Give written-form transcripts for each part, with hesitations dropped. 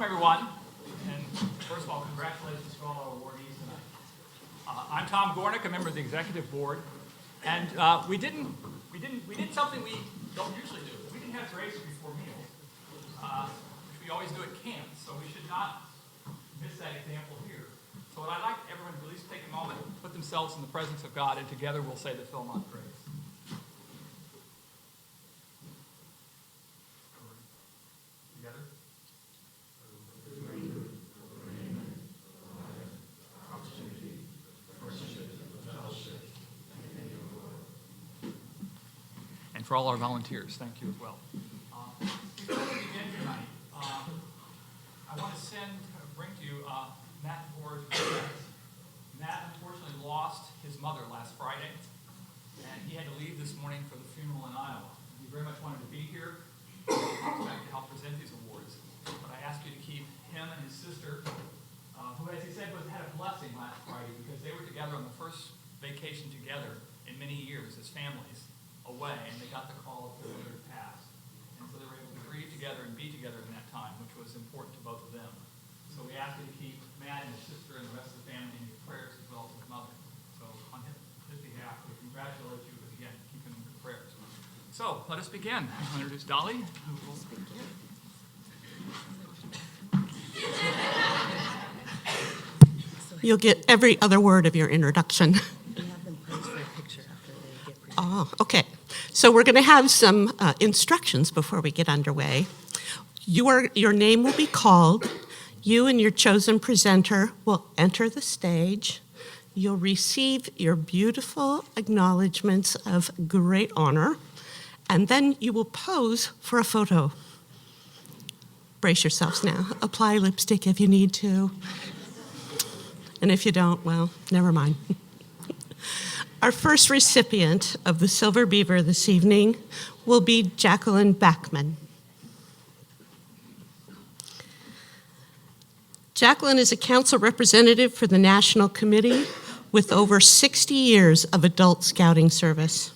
everyone. And first of all, congratulations to all our awardees tonight. I'm Tom Gornick, a member of the executive board, and we did something we don't usually do. We didn't have grace before meals, which we always do at camp. So we should not miss that example here. So what I'd like everyone to at least take a moment, put themselves in the presence of God, and together we'll say the Philmont praise. Together. And for all our volunteers, thank you as well. Before we begin tonight, I want to bring to you Matt Moore's respects. Matt unfortunately lost his mother last Friday, and he had to leave this morning for the funeral in Iowa. He very much wanted to be here to help present these awards, but I asked you to keep him and his sister, who, as he said, had a blessing last Friday because they were together on the first vacation together in many years as families away, and they got the call of their mother passed. And so they were able to grieve together and be together in that time, which was important to both of them. So we ask you to keep Matt and his sister and the rest of the family in your prayers as well as his mother. So on his behalf, we congratulate you, but again, keep him in your prayers. So let us begin. I'll introduce Dolly, who will begin. You'll get every other word of your introduction. We have them pose for a picture after they get presented. Oh, okay. So we're going to have some instructions before we get underway. Your name will be called. You and your chosen presenter will enter the stage. You'll receive your beautiful acknowledgments of great honor, and then you will pose for a photo. Brace yourselves now. Apply lipstick if you need to. And if you don't, well, never mind. Our first recipient of the Silver Beaver this evening will be Jacqueline Backman. Jacqueline is a council representative for the National Committee with over 60 years of adult scouting service.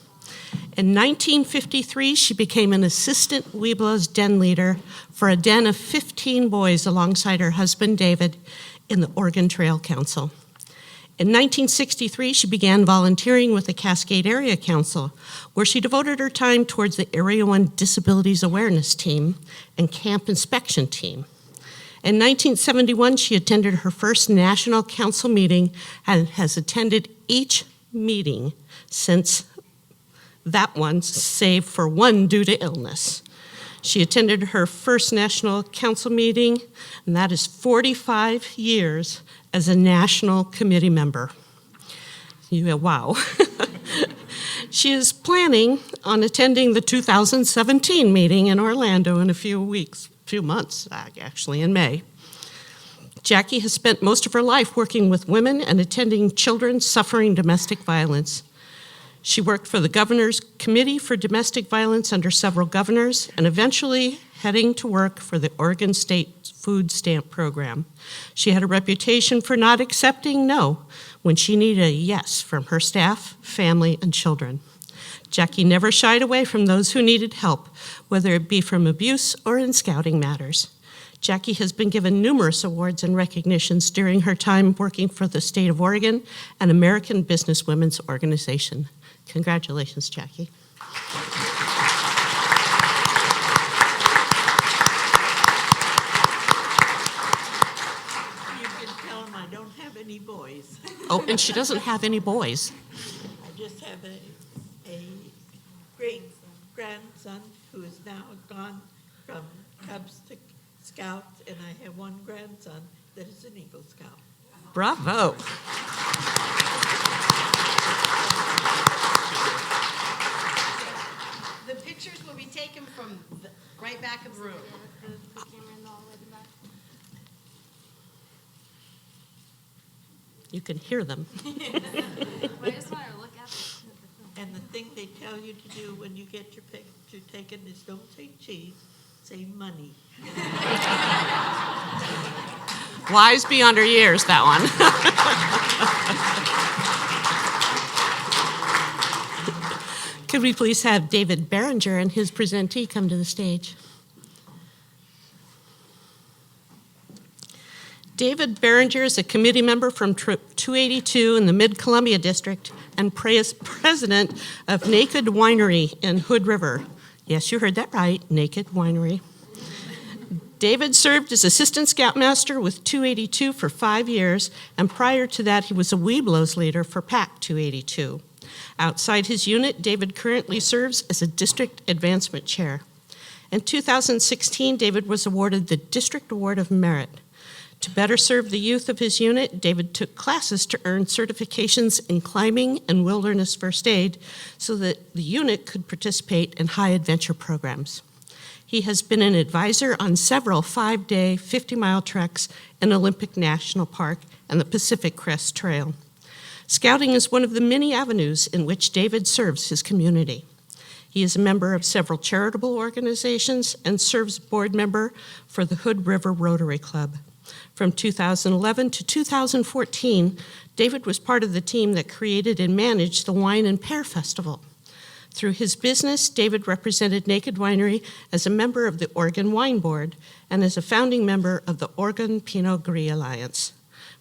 In 1953, she became an assistant Weeblos den leader for a den of 15 boys alongside her husband, David, in the Oregon Trail Council. In 1963, she began volunteering with the Cascade Area Council, where she devoted her time towards the Area 1 Disabilities Awareness Team and Camp Inspection Team. In 1971, she attended her first national council meeting and has attended each meeting since that one, save for one due to illness. She attended her first national council meeting, and that is 45 years as a national committee member. Wow. She is planning on attending the 2017 meeting in Orlando in a few months, actually, in May. Jackie has spent most of her life working with women and attending children suffering domestic violence. She worked for the Governor's Committee for Domestic Violence under several governors and eventually heading to work for the Oregon State Food Stamp Program. She had a reputation for not accepting no when she needed a yes from her staff, family, and children. Jackie never shied away from those who needed help, whether it be from abuse or in scouting matters. Jackie has been given numerous awards and recognitions during her time working for the state of Oregon and American Business Women's Organization. Congratulations, Jackie. You can tell them I don't have any boys. Oh, and she doesn't have any boys. I just have a great-grandson who is now gone from Cubs to Scouts, and I have one grandson that is an Eagle Scout. Bravo. The pictures will be taken from right back of the room. The camera in all the way to the back. You can hear them. I just want to look at the film. And the thing they tell you to do when you get your picture taken is don't say cheese, say money. Wise beyond her years, that one. Could we please have David Berenger and his presentee come to the stage? David Berenger is a committee member from Troop 282 in the Mid-Columbia District and president of Naked Winery in Hood River. Yes, you heard that right, Naked Winery. David served as Assistant Scoutmaster with 282 for 5 years, and prior to that, he was a Webelos leader for PAC 282. Outside his unit, David currently serves as a District Advancement Chair. In 2016, David was awarded the District Award of Merit. To better serve the youth of his unit, David took classes to earn certifications in climbing and wilderness first aid so that the unit could participate in high adventure programs. He has been an advisor on several 5-day, 50-mile treks in Olympic National Park and the Pacific Crest Trail. Scouting is one of the many avenues in which David serves his community. He is a member of several charitable organizations and serves board member for the Hood River Rotary Club. From 2011 to 2014, David was part of the team that created and managed the Wine and Pear Festival. Through his business, David represented Naked Winery as a member of the Oregon Wine Board and as a founding member of the Oregon Pinot Gris Alliance.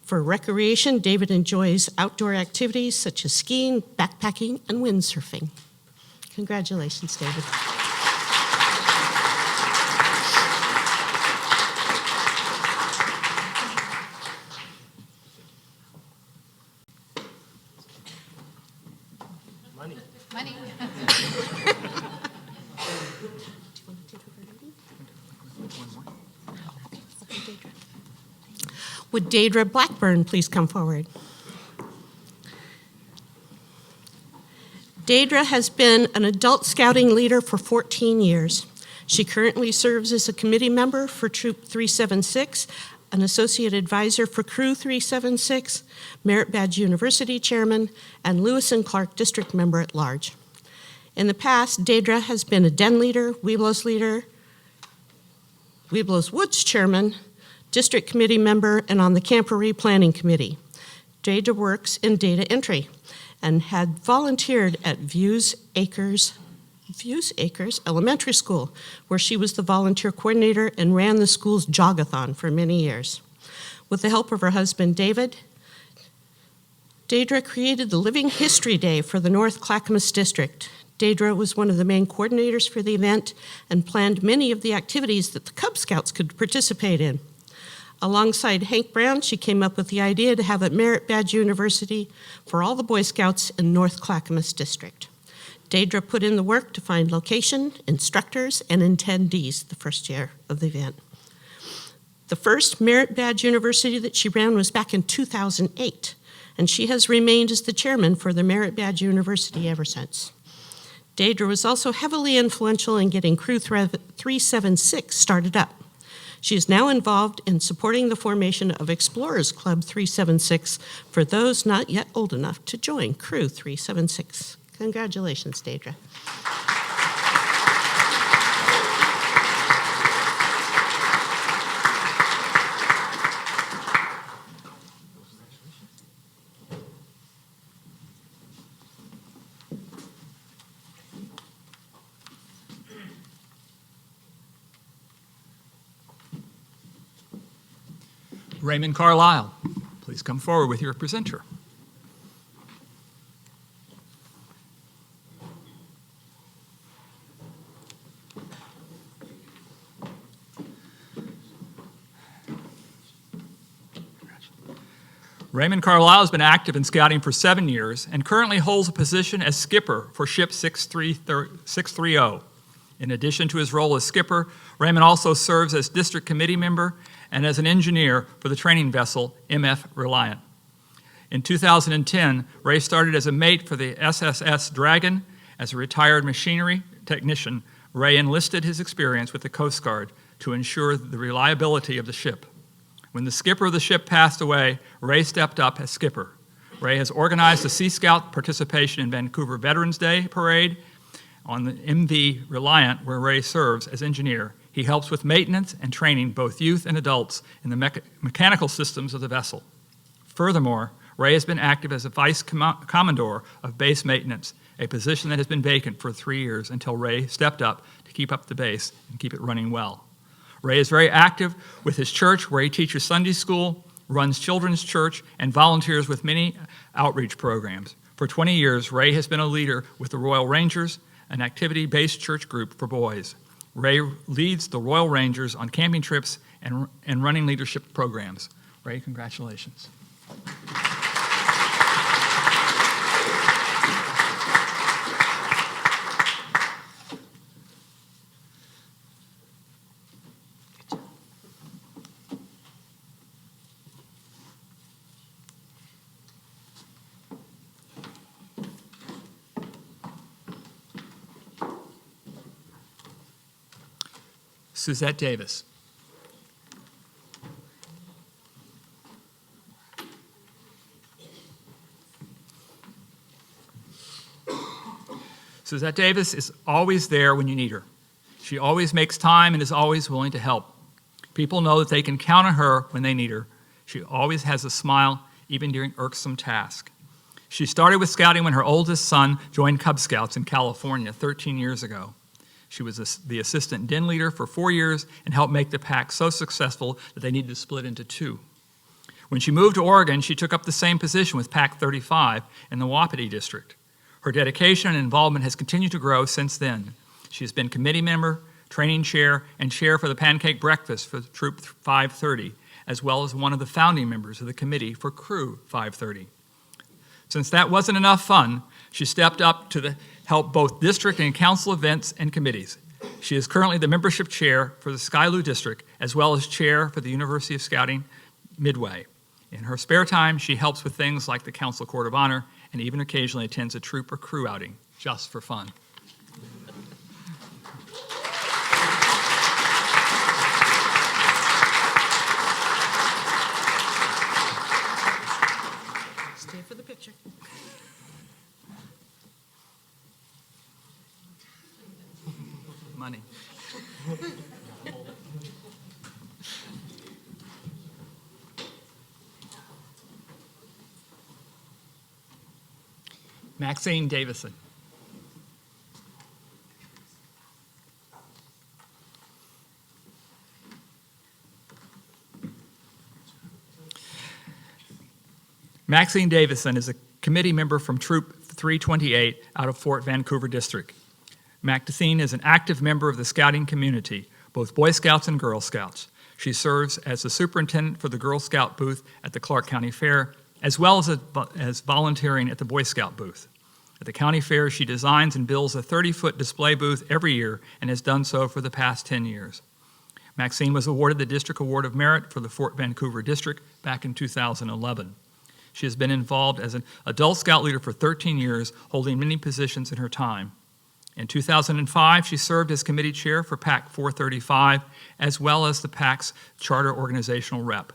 For recreation, David enjoys outdoor activities such as skiing, backpacking, and windsurfing. Congratulations, David. Money. Would Deidre Blackburn please come forward? Deidre has been an adult scouting leader for 14 years. She currently serves as a committee member for Troop 376, an associate advisor for Crew 376, Merit Badge University chairman, and Lewis and Clark district member at large. In the past, Deidre has been a den leader, Webelos Woods chairman, district committee member, and on the Camporee Planning Committee. Deidre works in data entry and had volunteered at Views Acres Elementary School, where she was the volunteer coordinator and ran the school's jogathon for many years. With the help of her husband, David, Deidre created the Living History Day for the North Clackamas District. Deidre was one of the main coordinators for the event and planned many of the activities that the Cub Scouts could participate in. Alongside Hank Brown, she came up with the idea to have a Merit Badge University for all the Boy Scouts in North Clackamas District. Deidre put in the work to find location, instructors, and attendees the first year of the event. The first Merit Badge University that she ran was back in 2008, and she has remained as the chairman for the Merit Badge University ever since. Deidre was also heavily influential in getting Crew 376 started up. She is now involved in supporting the formation of Explorers Club 376 for those not yet old enough to join Crew 376. Congratulations, Deidre. Raymond Carlisle, please come forward with your presenter. Raymond Carlisle has been active in scouting for 7 years and currently holds a position as skipper for Ship 630. In addition to his role as skipper, Raymond also serves as district committee member and as an engineer for the training vessel MF Reliant. In 2010, Ray started as a mate for the SSS Dragon. As a retired machinery technician, Ray enlisted his experience with the Coast Guard to ensure the reliability of the ship. When the skipper of the ship passed away, Ray stepped up as skipper. Ray has organized the Sea Scout participation in Vancouver Veterans Day Parade on the MV Reliant, where Ray serves as engineer. He helps with maintenance and training both youth and adults in the mechanical systems of the vessel. Furthermore, Ray has been active as a vice commodore of base maintenance, a position that has been vacant for 3 years until Ray stepped up to keep up the base and keep it running well. Ray is very active with his church, where he teaches Sunday school runs children's church, and volunteers with many outreach programs. For 20 years, Ray has been a leader with the Royal Rangers, an activity-based church group for boys. Ray leads the Royal Rangers on camping trips and running leadership programs. Ray, congratulations. Suzette Davis. Suzette Davis is always there when you need her. She always makes time and is always willing to help. People know that they can count on her when they need her. She always has a smile, even during irksome tasks. She started with scouting when her oldest son joined Cub Scouts in California 13 years ago. She was the assistant den leader for 4 years and helped make the pack so successful that they needed to split into two. When she moved to Oregon, she took up the same position with Pack 35 in the Wapiti district. Her dedication and involvement has continued to grow since then. She has been committee member, training chair, and chair for the pancake breakfast for Troop 530, as well as one of the founding members of the committee for Crew 530. Since that wasn't enough fun, she stepped up to help both district and council events and committees. She is currently the membership chair for the Skilu district, as well as chair for the University of Scouting Midway. In her spare time, she helps with things like the Council Court of Honor and even occasionally attends a troop or crew outing, just for fun. Stay for the picture. Money. Maxine Davison. Maxine Davison is a committee member from Troop 328 out of Fort Vancouver District. Maxine is an active member of the scouting community, both Boy Scouts and Girl Scouts. She serves as the superintendent for the Girl Scout booth at the Clark County Fair, as well as volunteering at the Boy Scout booth. At the county fair, she designs and builds a 30-foot display booth every year and has done so for the past 10 years. Maxine was awarded the District Award of Merit for the Fort Vancouver District back in 2011. She has been involved as an adult scout leader for 13 years, holding many positions in her time. In 2005, she served as committee chair for PAC 435, as well as the PAC's charter organizational rep.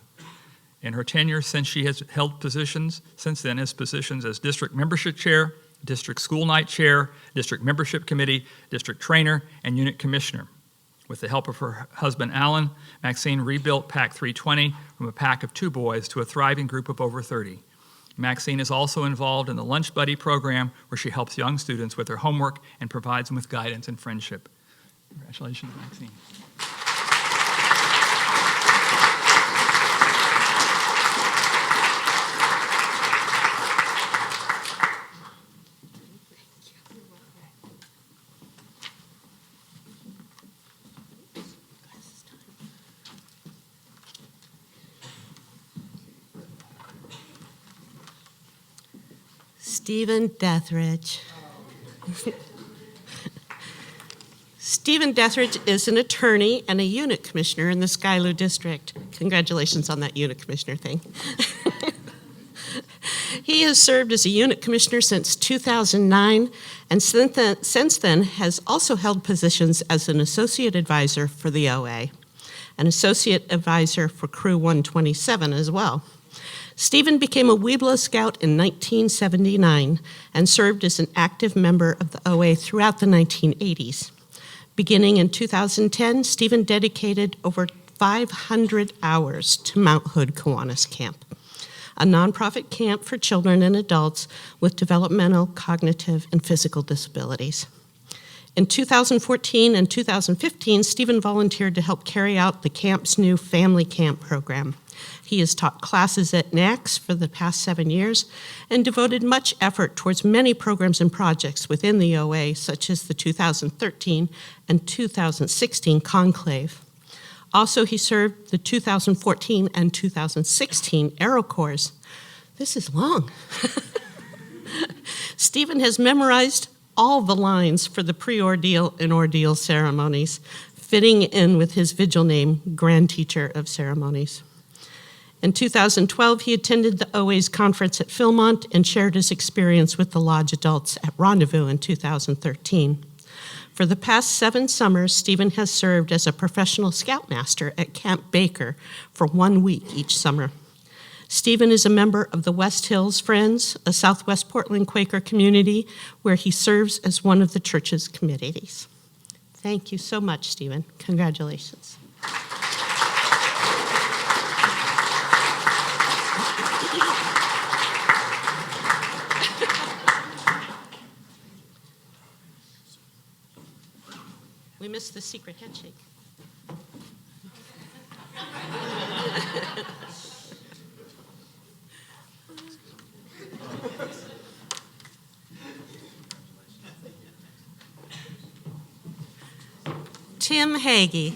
In her tenure since, she has held positions since then as positions as district membership chair, district school night chair, district membership committee, district trainer, and unit commissioner. With the help of her husband, Alan, Maxine rebuilt PAC 320 from a pack of 2 boys to a thriving group of over 30. Maxine is also involved in the Lunch Buddy program, where she helps young students with their homework and provides them with guidance and friendship. Congratulations, Maxine. Stephen Deathridge. Stephen Deathridge is an attorney and a unit commissioner in the Skilu district. Congratulations on that unit commissioner thing. He has served as a unit commissioner since 2009, and since then has also held positions as an associate advisor for the OA, an associate advisor for Crew 127 as well. Stephen became a Weeblo Scout in 1979 and served as an active member of the OA throughout the 1980s. Beginning in 2010, Stephen dedicated over 500 hours to Mount Hood Kiwanis Camp, a nonprofit camp for children and adults with developmental, cognitive, and physical disabilities. In 2014 and 2015, Stephen volunteered to help carry out the camp's new family camp program. He has taught classes at NACS for the past 7 years and devoted much effort towards many programs and projects within the OA, such as the 2013 and 2016 Conclave. Also, he served the 2014 and 2016 AeroCorps. This is long. Stephen has memorized all the lines for the pre-ordeal and ordeal ceremonies, fitting in with his vigil name, Grand Teacher of Ceremonies. In 2012, he attended the OA's conference at Philmont and shared his experience with the Lodge adults at Rendezvous in 2013. For the past 7 summers, Stephen has served as a professional scoutmaster at Camp Baker for 1 week each summer. Stephen is a member of the West Hills Friends, a Southwest Portland Quaker community, where he serves as one of the church's committees. Thank you so much, Stephen. Congratulations. We missed the secret handshake. Tim Hagee.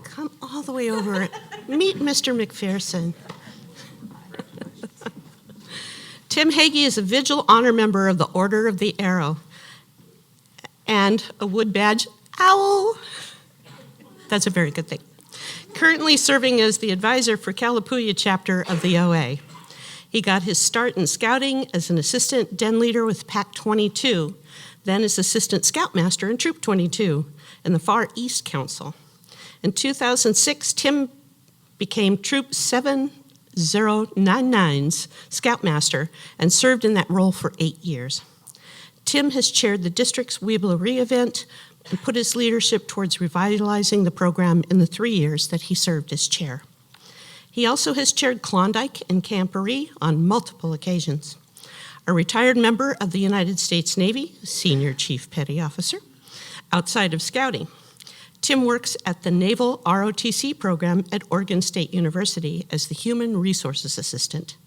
Come all the way over. Meet Mr. McPherson. Tim Hagee is a Vigil Honor Member of the Order of the Arrow and a Wood Badge Owl. That's a very good thing. Currently serving as the advisor for Kalapuya chapter of the OA. He got his start in scouting as an assistant den leader with Pack 22, then as assistant scoutmaster in Troop 22 in the Far East Council. In 2006, Tim became Troop 7099's scoutmaster and served in that role for 8 years. Tim has chaired the district's Weeblery event and put his leadership towards revitalizing the program in the 3 years that he served as chair. He also has chaired Klondike and Camporee on multiple occasions. A retired member of the United States Navy, Senior Chief Petty Officer, outside of scouting. Tim works at the Naval ROTC program at Oregon State University as the Human Resources Assistant.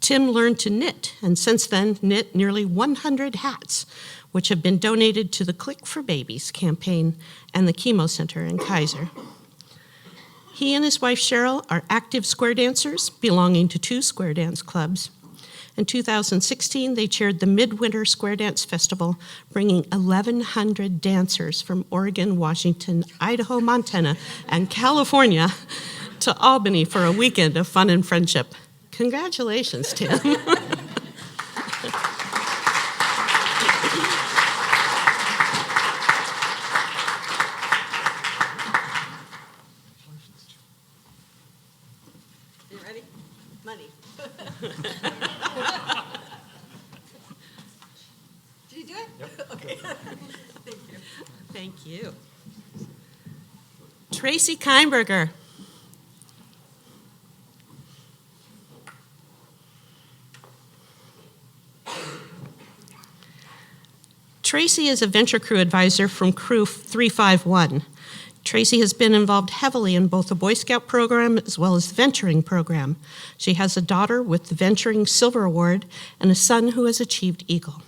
Tim learned to knit, and since then knit nearly 100 hats, which have been donated to the Click for Babies campaign and the Chemo Center in Kaiser. He and his wife Cheryl are active square dancers belonging to 2 square dance clubs. In 2016, they chaired the Midwinter Square Dance Festival, bringing 1,100 dancers from Oregon, Washington, Idaho, Montana, and California to Albany for a weekend of fun and friendship. Congratulations, Tim. You ready? Money. Did you do it? Yep. Okay. Thank you. Thank you. Tracy Kienberger. Tracy is a venture crew advisor from Crew 351. Tracy has been involved heavily in both the Boy Scout program as well as the venturing program. She has a daughter with the Venturing Silver Award and a son who has achieved Eagle.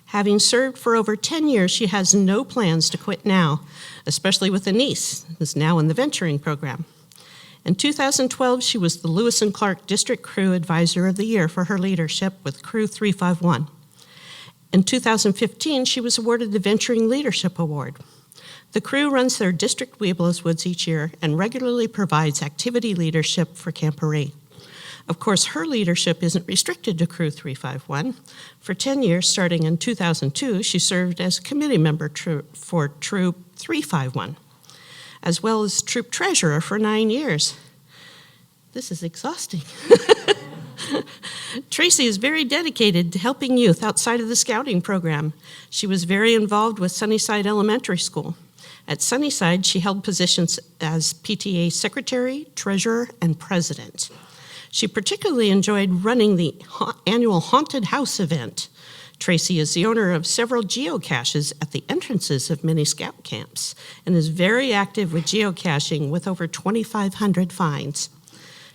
Having served for over 10 years, she has no plans to quit now, especially with a niece who's now in the venturing program. In 2012, she was the Lewis and Clark District Crew Advisor of the Year for her leadership with Crew 351. In 2015, she was awarded the Venturing Leadership Award. The crew runs their district Weeblos Woods each year and regularly provides activity leadership for Camporee. Of course, her leadership isn't restricted to Crew 351. For 10 years, starting in 2002, she served as committee member for Troop 351, as well as Troop Treasurer for 9 years. This is exhausting. Tracy is very dedicated to helping youth outside of the scouting program. She was very involved with Sunnyside Elementary School. At Sunnyside, she held positions as PTA secretary, treasurer, and president. She particularly enjoyed running the annual Haunted House event. Tracy is the owner of several geocaches at the entrances of many scout camps and is very active with geocaching with over 2,500 finds.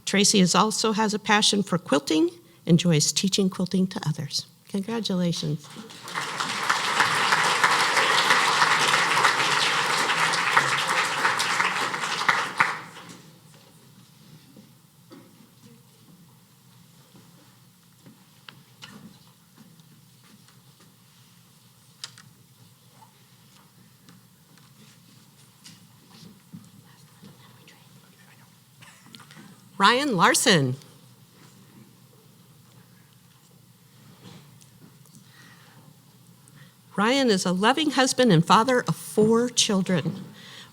Tracy also has a passion for quilting, enjoys teaching quilting to others. Congratulations. Ryan Larson. Ryan is a loving husband and father of 4 children.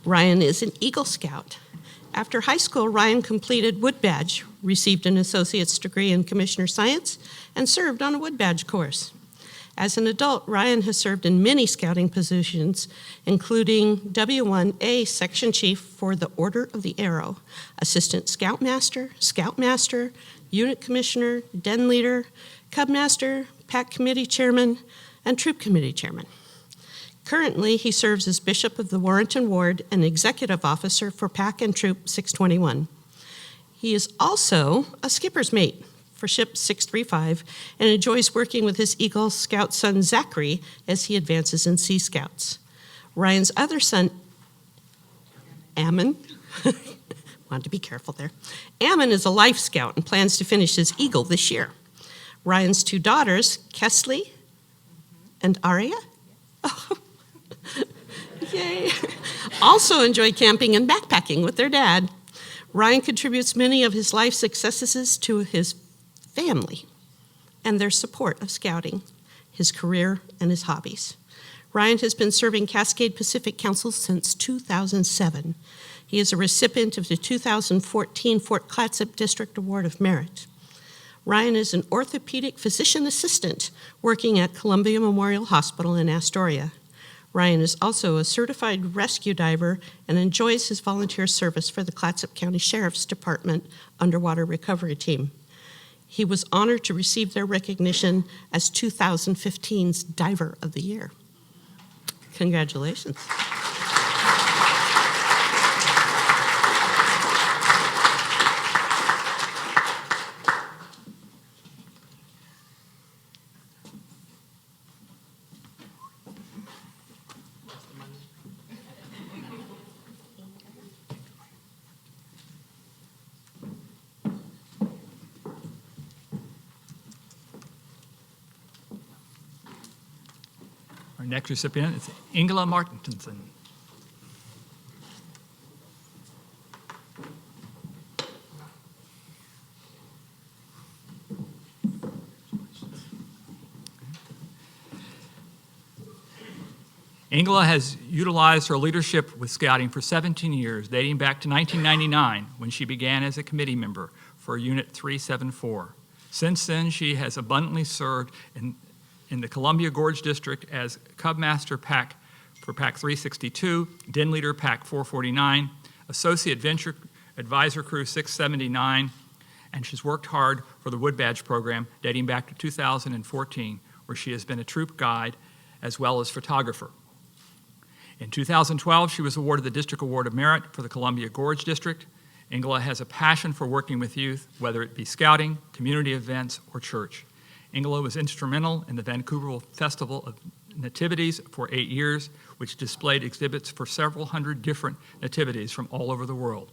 Ryan is an Eagle Scout. After high school, Ryan completed Wood Badge, received an associate's degree in commissioner science, and served on a Wood Badge course. As an adult, Ryan has served in many scouting positions, including W1A Section Chief for the Order of the Arrow, Assistant Scoutmaster, Unit Commissioner, Den Leader, Cub Master, Pack Committee Chairman, and Troop Committee Chairman. Currently, he serves as Bishop of the Warrenton Ward and Executive Officer for Pack and Troop 621. He is also a skipper's mate for Ship 635 and enjoys working with his Eagle Scout son Zachary as he advances in Sea Scouts. Ryan's other son, Ammon, wanted to be careful there. Ammon is a Life Scout and plans to finish his Eagle this year. Ryan's 2 daughters, Kesley and Aria, yay, also enjoy camping and backpacking with their dad. Ryan contributes many of his life successes to his family and their support of scouting, his career, and his hobbies. Ryan has been serving Cascade Pacific Council since 2007. He is a recipient of the 2014 Fort Clatsop District Award of Merit. Ryan is an orthopedic physician assistant working at Columbia Memorial Hospital in Astoria. Ryan is also a certified rescue diver and enjoys his volunteer service for the Clatsop County Sheriff's Department Underwater Recovery Team. He was honored to receive their recognition as 2015's Diver of the Year. Congratulations. Our next recipient is Ingela Martinson. Ingela has utilized her leadership with Scouting for 17 years, dating back to 1999, when she began as a committee member for Unit 374. Since then, she has abundantly served in the Columbia Gorge District as Cub Master Pack for Pack 362, Den Leader Pack 449, Associate Venture Advisor Crew 679, and she's worked hard for the Wood Badge program dating back to 2014, where she has been a troop guide as well as photographer. In 2012, she was awarded the District Award of Merit for the Columbia Gorge District. Ingela has a passion for working with youth, whether it be scouting, community events, or church. Ingela was instrumental in the Vancouver Festival of Nativities for 8 years, which displayed exhibits for several hundred different nativities from all over the world.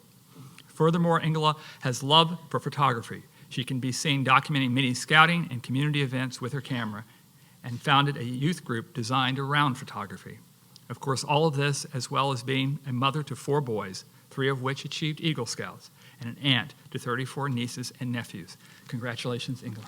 Furthermore, Ingela has love for photography. She can be seen documenting many scouting and community events with her camera, and founded a youth group designed around photography. Of course, all of this, as well as being a mother to 4 boys, 3 of which achieved Eagle Scouts, and an aunt to 34 nieces and nephews. Congratulations, Ingela.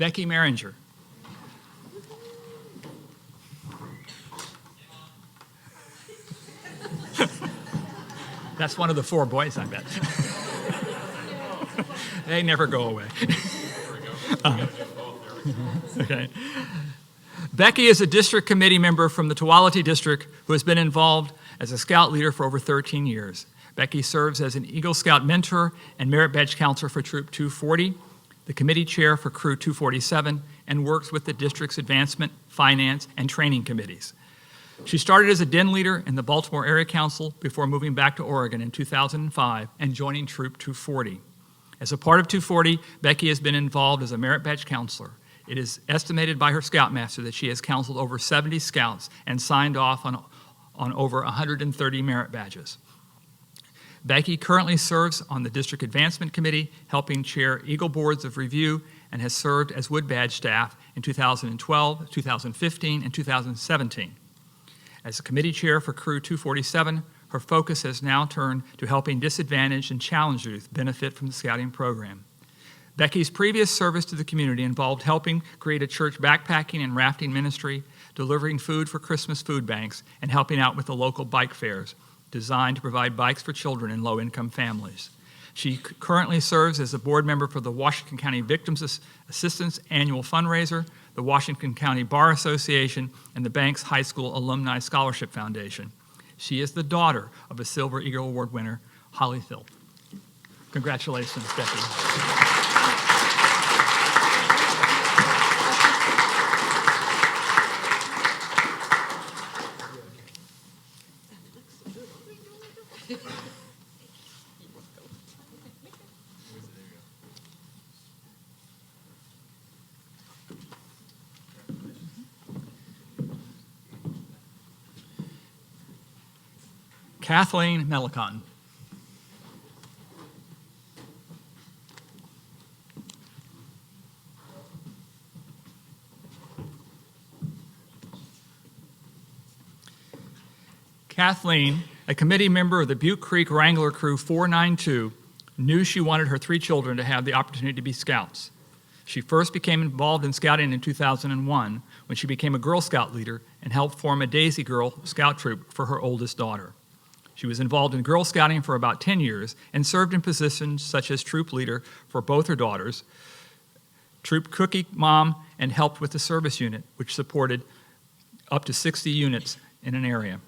Becky Maringer. That's one of the 4 boys, I bet. They never go away. Okay. Becky is a district committee member from the Tualatin District who has been involved as a scout leader for over 13 years. Becky serves as an Eagle Scout mentor and merit badge counselor for Troop 240, the committee chair for Crew 247, and works with the district's advancement, finance, and training committees. She started as a den leader in the Baltimore Area Council before moving back to Oregon in 2005 and joining Troop 240. As a part of 240, Becky has been involved as a merit badge counselor. It is estimated by her Scoutmaster that she has counseled over 70 scouts and signed off on over 130 merit badges. Becky currently serves on the District Advancement Committee, helping chair Eagle Boards of Review, and has served as Wood Badge staff in 2012, 2015, and 2017. As a committee chair for Crew 247, her focus has now turned to helping disadvantaged and challenged youth benefit from the scouting program. Becky's previous service to the community involved helping create a church backpacking and rafting ministry, delivering food for Christmas food banks, and helping out with the local bike fairs designed to provide bikes for children in low-income families. She currently serves as a board member for the Washington County Victims Assistance Annual Fundraiser, the Washington County Bar Association, and the Banks High School Alumni Scholarship Foundation. She is the daughter of a Silver Eagle Award winner, Holly Phil. Congratulations, Becky. Kathleen Melicon. Kathleen, a committee member of the Butte Creek Wrangler Crew 492, knew she wanted her 3 children to have the opportunity to be scouts. She first became involved in scouting in 2001 when she became a Girl Scout leader and helped form a Daisy Girl Scout troop for her oldest daughter. She was involved in Girl Scouting for about 10 years and served in positions such as troop leader for both her daughters, troop cookie mom, and helped with the service unit, which supported up to 60 units in an area.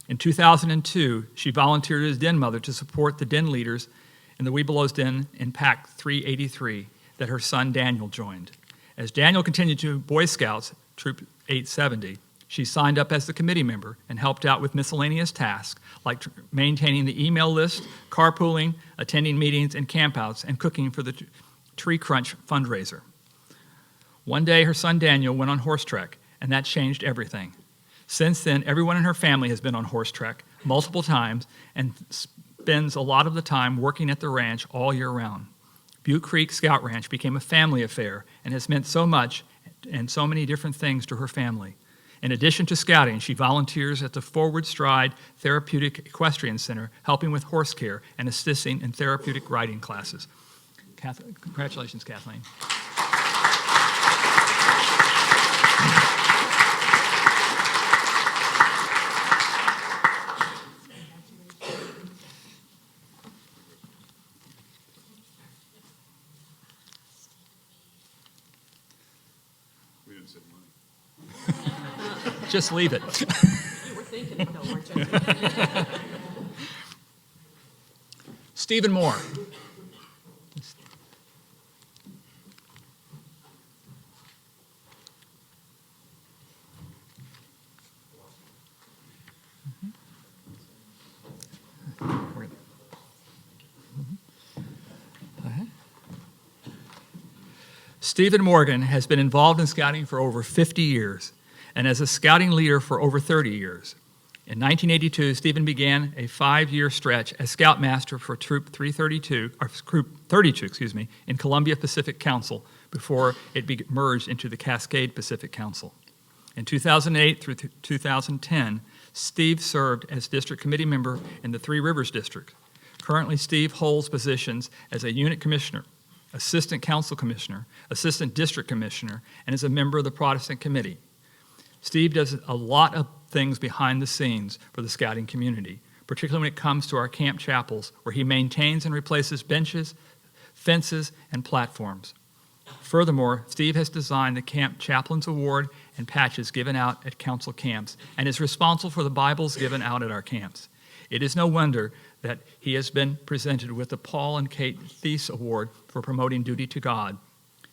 In 2002, she volunteered as den mother to support the den leaders in the Webelos Den in Pack 383 that her son Daniel joined. As Daniel continued to Boy Scouts, Troop 870, she signed up as the committee member and helped out with miscellaneous tasks like maintaining the email list, carpooling, attending meetings and campouts, and cooking for the Tree Crunch fundraiser. One day, her son Daniel went on horse trek, and that changed everything. Since then, everyone in her family has been on horse trek multiple times and spends a lot of the time working at the ranch all year round. Butte Creek Scout Ranch became a family affair and has meant so much and so many different things to her family. In addition to scouting, she volunteers at the Forward Stride Therapeutic Equestrian Center, helping with horse care and assisting in therapeutic riding classes. Congratulations, Kathleen. We didn't save money. Just leave it. You were thinking it, though, weren't you? Stephen Moore. Stephen Morgan has been involved in scouting for over 50 years and as a scouting leader for over 30 years. In 1982, Stephen began a 5-year stretch as Scoutmaster for Troop 332, or Troop 32, in Columbia Pacific Council before it merged into the Cascade Pacific Council. In 2008 through 2010, Steve served as district committee member in the Three Rivers District. Currently, Steve holds positions as a unit commissioner, assistant council commissioner, assistant district commissioner, and is a member of the Protestant committee. Steve does a lot of things behind the scenes for the scouting community, particularly when it comes to our camp chapels, where he maintains and replaces benches, fences, and platforms. Furthermore, Steve has designed the Camp Chaplains Award and patches given out at council camps and is responsible for the Bibles given out at our camps. It is no wonder that he has been presented with the Paul and Kate Thies Award for promoting duty to God.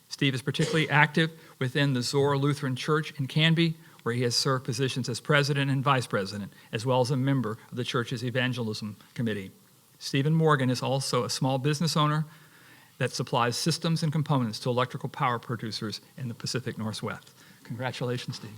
Steve is particularly active within the Zora Lutheran Church in Canby, where he has served positions as president and vice president, as well as a member of the church's evangelism committee. Stephen Morgan is also a small business owner that supplies systems and components to electrical power producers in the Pacific Northwest. Congratulations, Steve.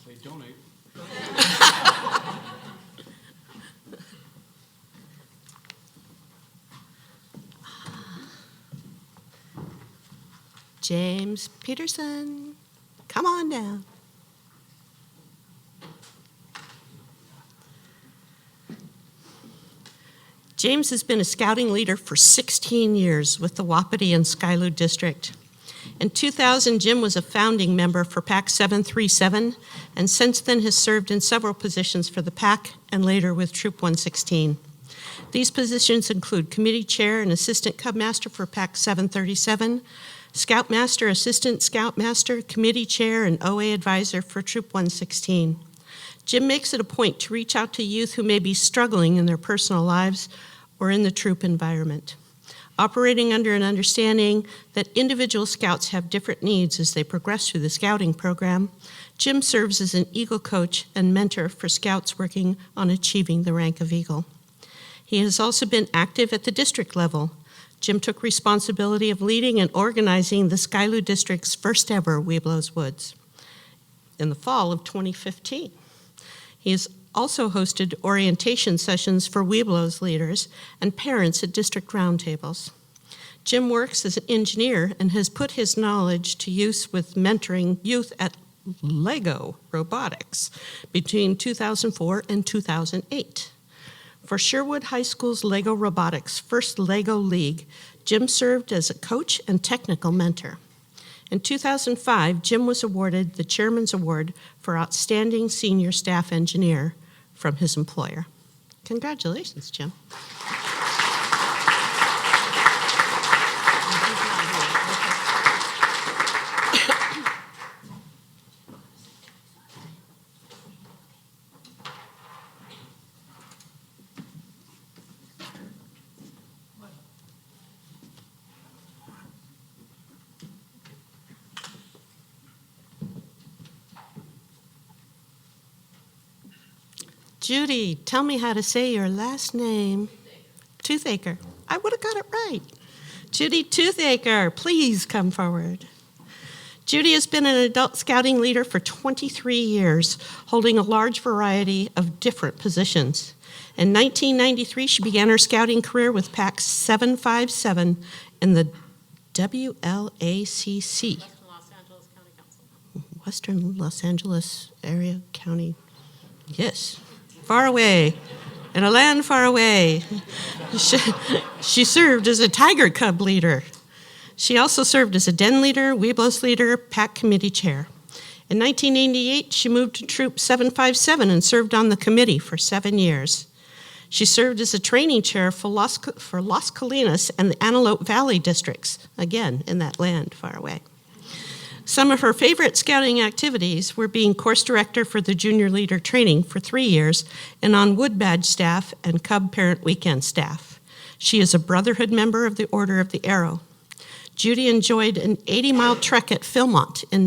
Say donate. James Peterson, come on down. James has been a scouting leader for 16 years with the Wapiti and Skilu District. In 2000, Jim was a founding member for PAC 737, and since then has served in several positions for the PAC and later with Troop 116. These positions include committee chair and assistant cub master for PAC 737, Scoutmaster, Assistant Scoutmaster, Committee Chair, and OA Advisor for Troop 116. Jim makes it a point to reach out to youth who may be struggling in their personal lives or in the troop environment. Operating under an understanding that individual scouts have different needs as they progress through the scouting program, Jim serves as an Eagle coach and mentor for scouts working on achieving the rank of Eagle. He has also been active at the district level. Jim took responsibility of leading and organizing the Skilu District's first ever Webelos Woods in the fall of 2015. He has also hosted orientation sessions for Webelos leaders and parents at district roundtables. Jim works as an engineer and has put his knowledge to use with mentoring youth at Lego Robotics between 2004 and 2008. For Sherwood High School's Lego Robotics First Lego League, Jim served as a coach and technical mentor. In 2005, Jim was awarded the Chairman's Award for Outstanding Senior Staff Engineer from his employer. Congratulations, Jim. Judy, tell me how to say your last name. Toothaker. I would have got it right. Judy Toothaker, please come forward. Judy has been an adult scouting leader for 23 years, holding a large variety of different positions. In 1993, she began her scouting career with PAC 757 in the WLACC. Western Los Angeles County Council. Western Los Angeles Area County. Yes. Far away, in a land far away. She served as a Tiger Cub leader. She also served as a den leader, Webelos leader, PAC committee chair. In 1988, she moved to Troop 757 and served on the committee for 7 years. She served as a training chair for Las Colinas and the Antelope Valley districts, again, in that land far away. Some of her favorite scouting activities were being course director for the junior leader training for 3 years and on Wood Badge staff and Cub Parent Weekend staff. She is a Brotherhood member of the Order of the Arrow. Judy enjoyed an 80-mile trek at Philmont in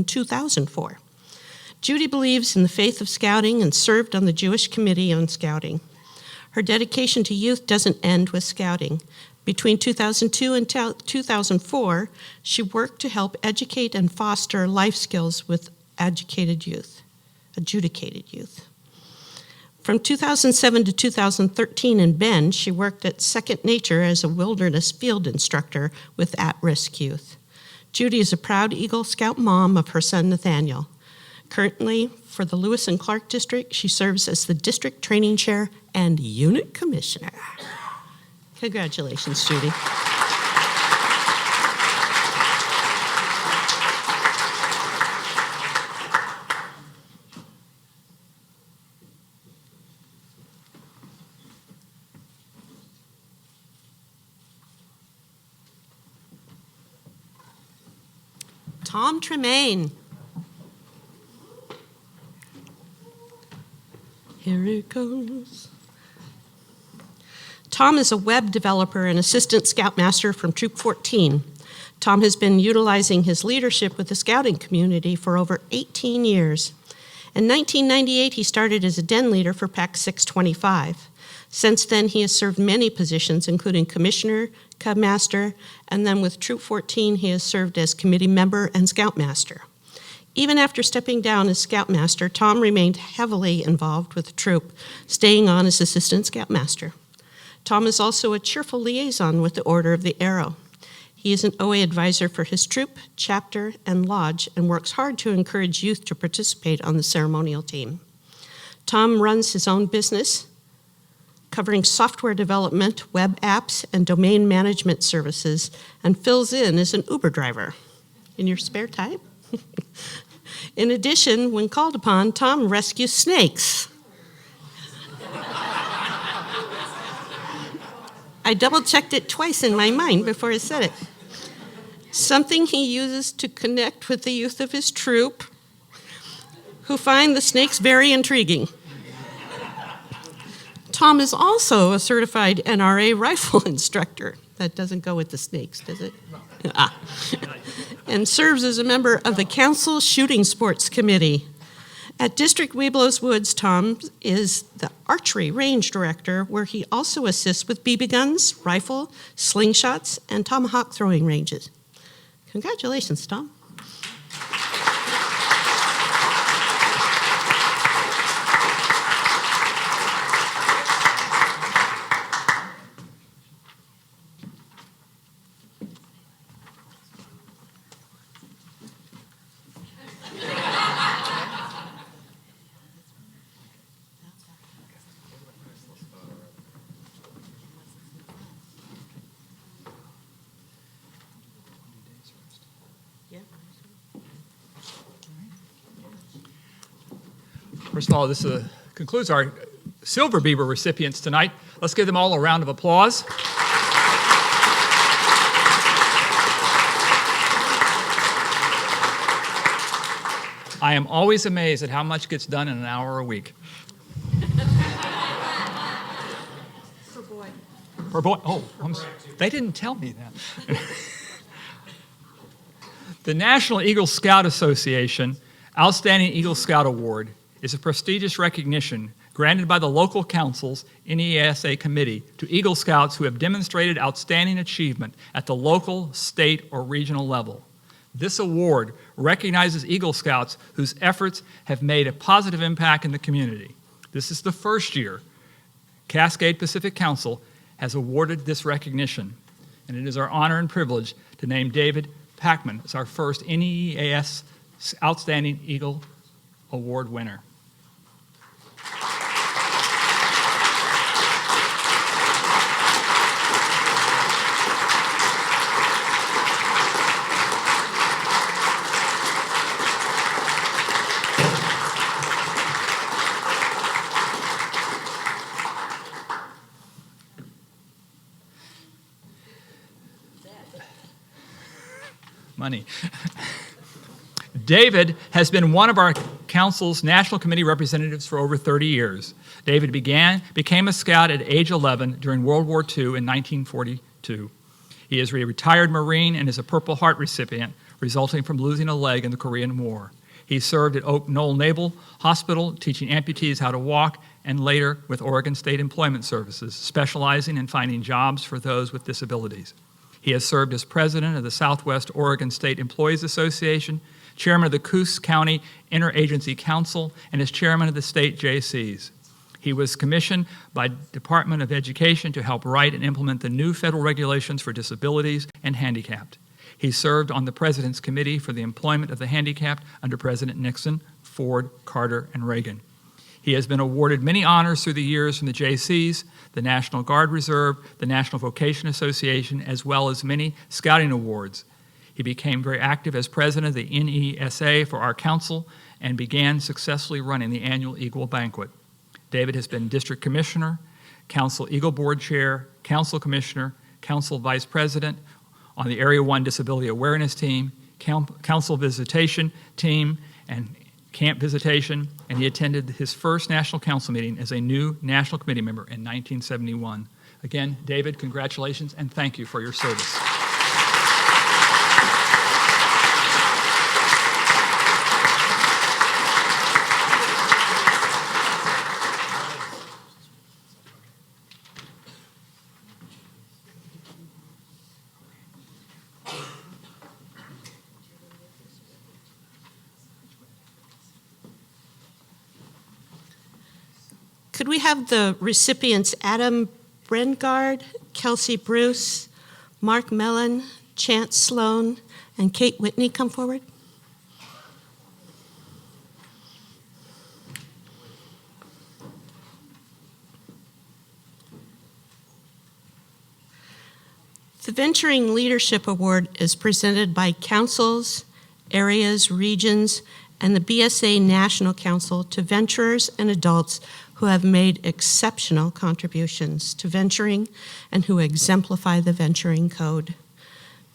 2004. Judy believes in the faith of scouting and served on the Jewish Committee on Scouting. Her dedication to youth doesn't end with scouting. Between 2002 and 2004, she worked to help educate and foster life skills with adjudicated youth. From 2007 to 2013 in Bend, she worked at Second Nature as a wilderness field instructor with at-risk youth. Judy is a proud Eagle Scout mom of her son Nathaniel. Currently, for the Lewis and Clark District, she serves as the district training chair and unit commissioner. Congratulations, Judy. Tom Tremaine. Here it goes. Tom is a web developer and assistant scoutmaster from Troop 14. Tom has been utilizing his leadership with the scouting community for over 18 years. In 1998, he started as a den leader for Pack 625. Since then, he has served many positions, including commissioner, cub master, and then with Troop 14, he has served as committee member and scoutmaster. Even after stepping down as scoutmaster, Tom remained heavily involved with the troop, staying on as assistant scoutmaster. Tom is also a cheerful liaison with the Order of the Arrow. He is an OA advisor for his troop, chapter, and lodge, and works hard to encourage youth to participate on the ceremonial team. Tom runs his own business, covering software development, web apps, and domain management services, and fills in as an Uber driver. In your spare time? In addition, when called upon, Tom rescues snakes. I double-checked it twice in my mind before I said it. Something he uses to connect with the youth of his troop, who find the snakes very intriguing. Tom is also a certified NRA rifle instructor. That doesn't go with the snakes, does it? Ah. And serves as a member of the Council Shooting Sports Committee. At District Webelos Woods, Tom is the archery range director, where he also assists with BB guns, rifle, slingshots, and tomahawk throwing ranges. Congratulations, Tom. First of all, this concludes our Silver Beaver recipients tonight. Let's give them all a round of applause. I am always amazed at how much gets done in an hour a week. For boy. For boy, oh, they didn't tell me that. The National Eagle Scout Association Outstanding Eagle Scout Award is a prestigious recognition granted by the local council's NEASA committee to Eagle Scouts who have demonstrated outstanding achievement at the local, state, or regional level. This award recognizes Eagle Scouts whose efforts have made a positive impact in the community. This is the first year Cascade Pacific Council has awarded this recognition, and it is our honor and privilege to name David Packman as our first NEAS Outstanding Eagle Award winner. Money. David has been one of our council's National Committee representatives for over 30 years. David became a scout at age 11 during World War II in 1942. He is a retired Marine and is a Purple Heart recipient, resulting from losing a leg in the Korean War. He served at Oak Knoll Naval Hospital, teaching amputees how to walk, and later with Oregon State Employment Services, specializing in finding jobs for those with disabilities. He has served as president of the Southwest Oregon State Employees Association, chairman of the Coos County Interagency Council, and as chairman of the state JCs. He was commissioned by Department of Education to help write and implement the new federal regulations for disabilities and handicapped. He served on the President's Committee for the Employment of the Handicapped under President Nixon, Ford, Carter, and Reagan. He has been awarded many honors through the years from the JCs, the National Guard Reserve, the National Vocation Association, as well as many scouting awards. He became very active as president of the NESA for our council and began successfully running the annual Eagle Banquet. David has been district commissioner, council Eagle Board chair, council commissioner, council vice president on the Area 1 Disability Awareness Team, council visitation team, and camp visitation, and he attended his first national council meeting as a new national committee member in 1971. Again, David, congratulations and thank you for your service. Could we have the recipients Adam Brengard, Kelsey Bruce, Mark Mellon, Chance Sloan, and Kate Whitney come forward? The Venturing Leadership Award is presented by councils, areas, regions, and the BSA National Council to venturers and adults who have made exceptional contributions to venturing and who exemplify the Venturing Code.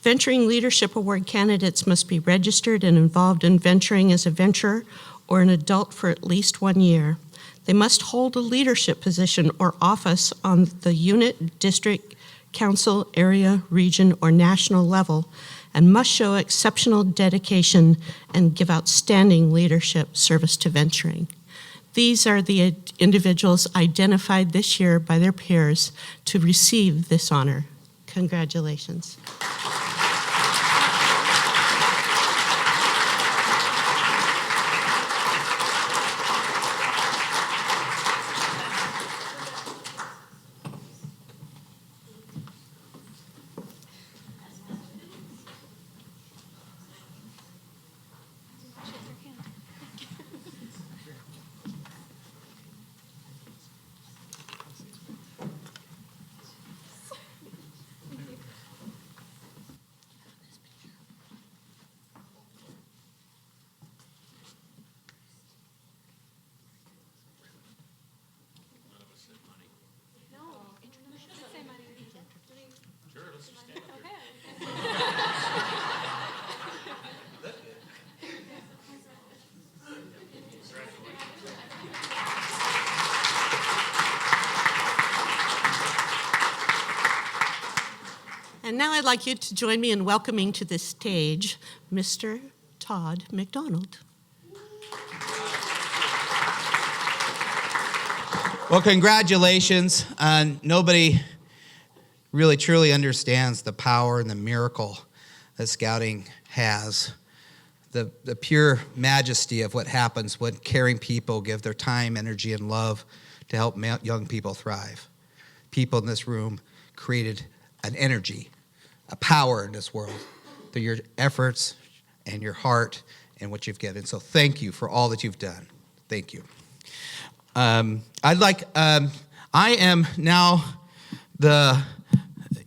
Venturing Leadership Award candidates must be registered and involved in venturing as a venturer or an adult for at least 1 year. They must hold a leadership position or office on the unit, district, council, area, region, or national level, and must show exceptional dedication and give outstanding leadership service to venturing. These are the individuals identified this year by their peers to receive this honor. Congratulations. And now I'd like you to join me in welcoming to the stage Mr. Todd McDonald. Well, congratulations. Nobody really truly understands the power and the miracle that scouting has. The pure majesty of what happens when caring people give their time, energy, and love to help young people thrive. People in this room created an energy, a power in this world through your efforts and your heart and what you've given. So thank you for all that you've done. Thank you. I am now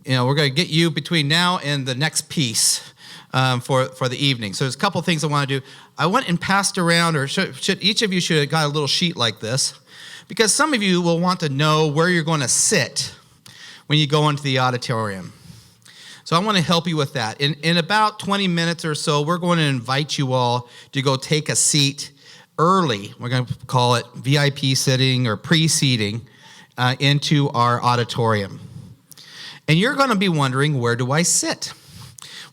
we're going to get you between now and the next piece for the evening. So there's a couple things I want to do. I went and passed around, or should each of you should have got a little sheet like this, because some of you will want to know where you're going to sit when you go into the auditorium. So I want to help you with that. In about 20 minutes or so, we're going to invite you all to go take a seat early. We're going to call it VIP sitting or pre-seating into our auditorium. And you're going to be wondering, where do I sit?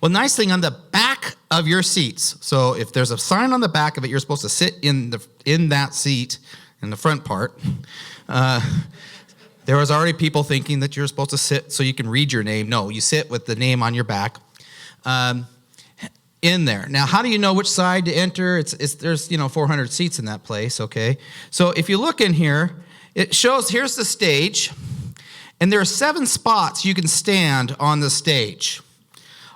Well, nice thing on the back of your seats. So if there's a sign on the back of it, you're supposed to sit in that seat in the front part. There was already people thinking that you're supposed to sit so you can read your name. No, you sit with the name on your back in there. Now, how do you know which side to enter? There's 400 seats in that place, okay? So if you look in here, it shows here's the stage, and there are 7 spots you can stand on the stage.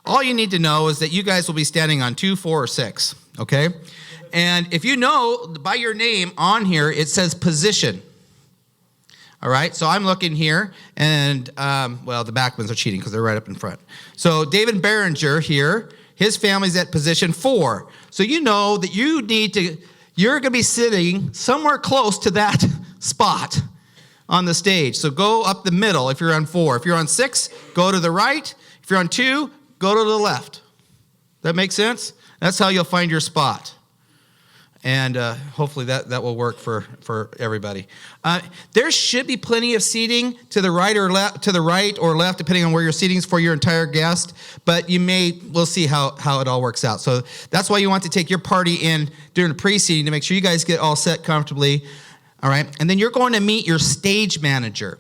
All you need to know is that you guys will be standing on 2, 4, or 6, okay? And if you know by your name on here, it says position. All right, so I'm looking here, and, well, the back ones are cheating because they're right up in front. So David Behringer here, his family's at position 4. So you know that you're going to be sitting somewhere close to that spot on the stage. So go up the middle if you're on 4. If you're on 6, go to the right. If you're on 2, go to the left. That make sense? That's how you'll find your spot. And hopefully that will work for everybody. There should be plenty of seating to the right or left, depending on where your seating is for your entire guest. But we'll see how it all works out. So that's why you want to take your party in during the pre-seating to make sure you guys get all set comfortably. All right, and then you're going to meet your stage manager.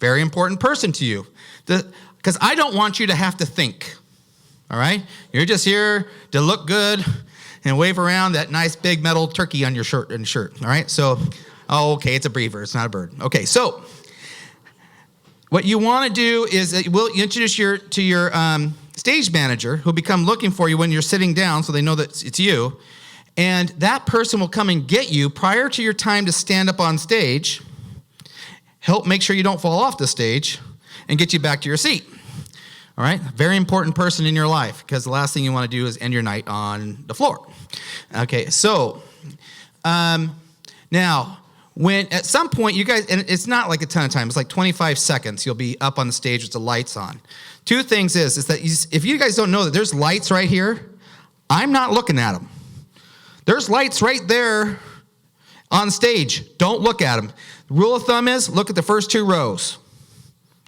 Very important person to you, because I don't want you to have to think. All right, you're just here to look good and wave around that nice big metal turkey on your shirt. All right, so, okay, it's a beaver, it's not a bird. Okay, so what you want to do is we'll introduce to your stage manager, who'll become looking for you when you're sitting down, so they know that it's you. And that person will come and get you prior to your time to stand up on stage, help make sure you don't fall off the stage, and get you back to your seat. All right, very important person in your life, because the last thing you want to do is end your night on the floor. Okay, so now, when at some point you guys, and it's not like a ton of time, it's like 25 seconds, you'll be up on the stage with the lights on. 2 things is that if you guys don't know that there's lights right here, I'm not looking at them. There's lights right there on stage. Don't look at them. The rule of thumb is look at the first 2 rows,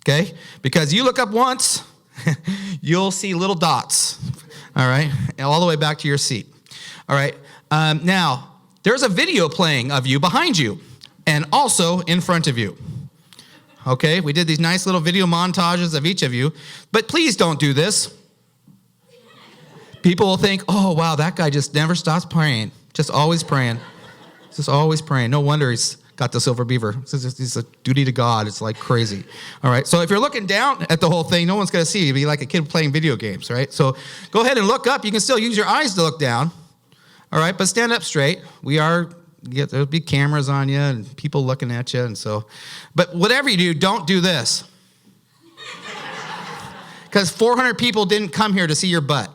okay? Because you look up once, you'll see little dots, all right, all the way back to your seat. All right, now, there's a video playing of you behind you and also in front of you. Okay, we did these nice little video montages of each of you, but please don't do this. People will think, oh, wow, that guy just never stops praying. Just always praying. Just always praying. No wonder he's got the silver beaver. It's a duty to God. It's like crazy. All right, so if you're looking down at the whole thing, no one's going to see you. You'll be like a kid playing video games, right? So go ahead and look up. You can still use your eyes to look down. All right, but stand up straight. There'll be cameras on you and people looking at you. But whatever you do, don't do this. Because 400 people didn't come here to see your butt.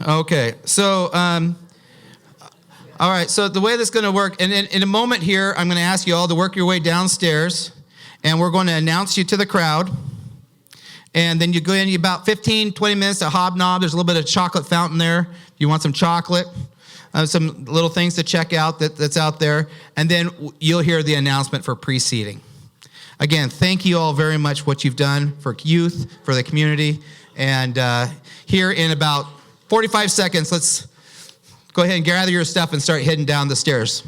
Okay, so, all right, so the way this is going to work, and in a moment here, I'm going to ask you all to work your way downstairs, and we're going to announce you to the crowd, and then you go in about 15, 20 minutes to hobnob. There's a little bit of chocolate fountain there. If you want some chocolate, some little things to check out that's out there, and then you'll hear the announcement for pre-seating. Again, thank you all very much for what you've done for youth, for the community, and here in about 45 seconds, let's go ahead and gather your stuff and start heading down the stairs.